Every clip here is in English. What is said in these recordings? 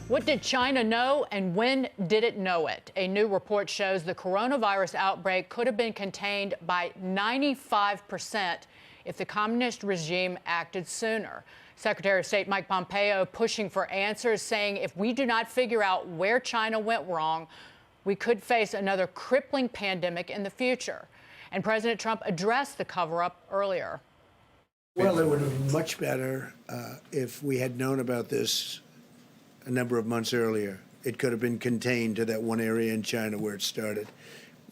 What did China know and when did it know it? A new report shows the coronavirus outbreak could have been contained by 95% if the communist regime acted sooner. Secretary of State Mike Pompeo pushing for answers, saying if we do not figure out where China went wrong, we could face another crippling pandemic in the future. And President Trump addressed the cover-up earlier. Well, it would have been much better if we had known about this a number of months earlier. It could have been contained to that one area in China where it started.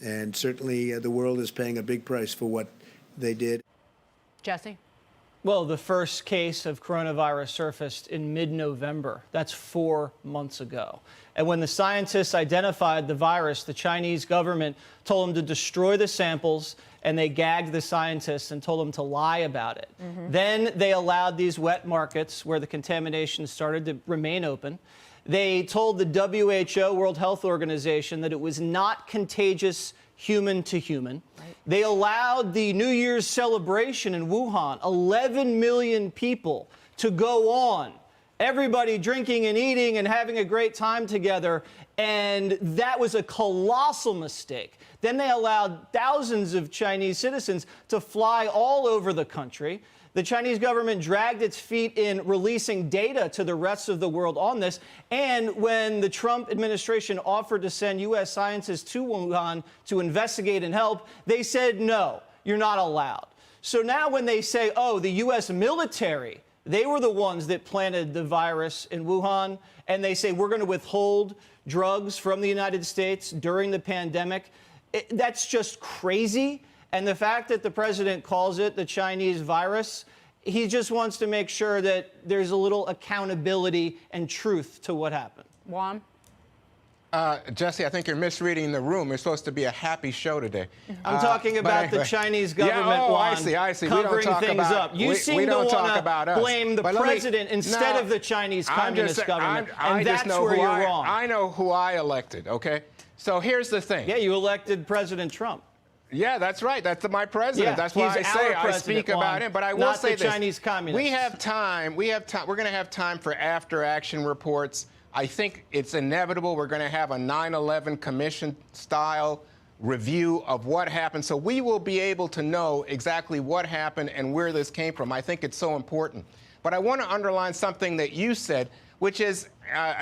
And certainly the world is paying a big price for what they did. Jesse? Well, the first case of coronavirus surfaced in mid-November. That's 4 months ago. And when the scientists identified the virus, the Chinese government told them to destroy the samples, and they gagged the scientists and told them to lie about it. Then they allowed these wet markets where the contamination started to remain open. They told the WHO, World Health Organization, that it was not contagious human to human. They allowed the New Year's celebration in Wuhan, 11 million people, to go on. Everybody drinking and eating and having a great time together, and that was a colossal mistake. Then they allowed thousands of Chinese citizens to fly all over the country. The Chinese government dragged its feet in releasing data to the rest of the world on this. And when the Trump administration offered to send U.S. scientists to Wuhan to investigate and help, they said, no, you're not allowed. So now when they say, oh, the U.S. military, they were the ones that planted the virus in Wuhan, and they say we're going to withhold drugs from the United States during the pandemic, that's just crazy. And the fact that the president calls it the Chinese virus, he just wants to make sure that there's a little accountability and truth to what happened. Juan? Jesse, I think you're misreading the room. It's supposed to be a happy show today. I'm talking about the Chinese government, Juan, I see. covering things up. You seem to want to blame the president instead of the Chinese communist government, and that's where you're wrong. I know who I elected, okay? So here's the thing. Yeah, you elected President Trump. Yeah, that's right. That's my president. Yeah, that's why I speak about him. But I will say this. Not the Chinese communists. We have time. We're going to have time for after-action reports. I think it's inevitable we're going to have a 9/11 commission-style review of what happened. So we will be able to know exactly what happened and where this came from. I think it's so important. But I want to underline something that you said, which is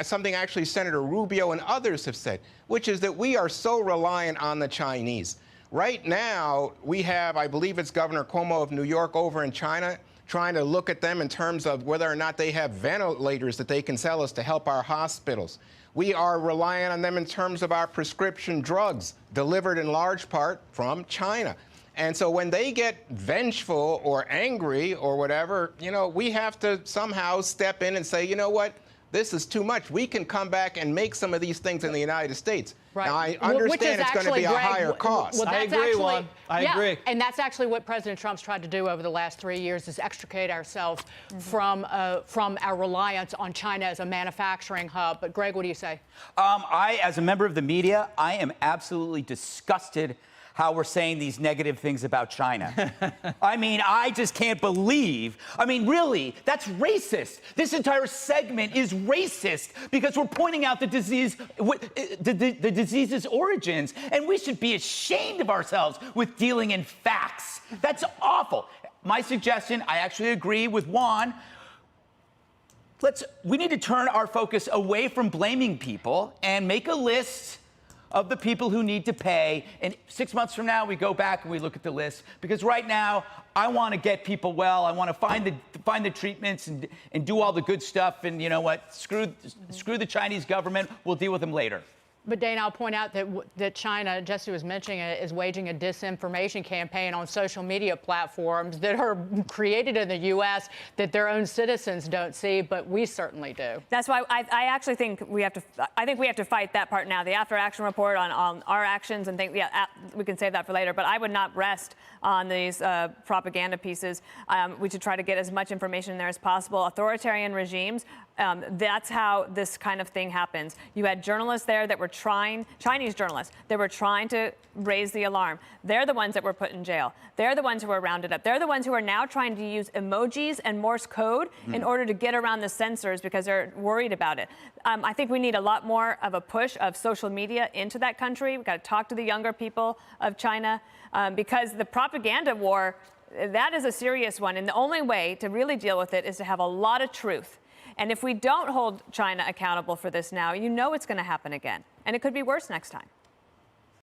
something actually Senator Rubio and others have said, which is that we are so reliant on the Chinese. Right now, we have, I believe it's Governor Cuomo of New York over in China, trying to look at them in terms of whether or not they have ventilators that they can sell us to help our hospitals. We are reliant on them in terms of our prescription drugs, delivered in large part from China. And so when they get vengeful or angry or whatever, you know, we have to somehow step in and say, you know what? This is too much. We can come back and make some of these things in the United States. Right. Now, I understand it's going to be a higher cost. Well, I agree, Juan. I agree. And that's actually what President Trump's tried to do over the last 3 years, is extricate ourselves from our reliance on China as a manufacturing hub. But, Greg, what do you say? As a member of the media, I am absolutely disgusted how we're saying these negative things about China. I mean, I just can't believe. I mean, really, that's racist. This entire segment is racist because we're pointing out the disease, the disease's origins, and we should be ashamed of ourselves with dealing in facts. That's awful. My suggestion, I actually agree with Juan. We need to turn our focus away from blaming people and make a list of the people who need to pay. And 6 months from now, we go back and we look at the list. Because right now, I want to get people well. I want to find the treatments and do all the good stuff. And you know what? Screw the Chinese government. We'll deal with them later. But, Dana, I'll point out that China, Jesse was mentioning it, is waging a disinformation campaign on social media platforms that are created in the U.S. that their own citizens don't see, but we certainly do. That's why I actually think we have to fight that part now. The after-action report on our actions and things, yeah, we can save that for later. But I would not rest on these propaganda pieces. We should try to get as much information there as possible. Authoritarian regimes That's how this kind of thing happens. You had journalists there that were Chinese journalists, that were trying to raise the alarm. They're the ones that were put in jail. They're the ones who were rounded up. They're the ones who are now trying to use emojis and Morse code in order to get around the censors because they're worried about it. I think we need a lot more of a push of social media into that country. We've got to talk to the younger people of China because the propaganda war, that is a serious one. And the only way to really deal with it is to have a lot of truth. And if we don't hold China accountable for this now, you know it's going to happen again. And it could be worse next time.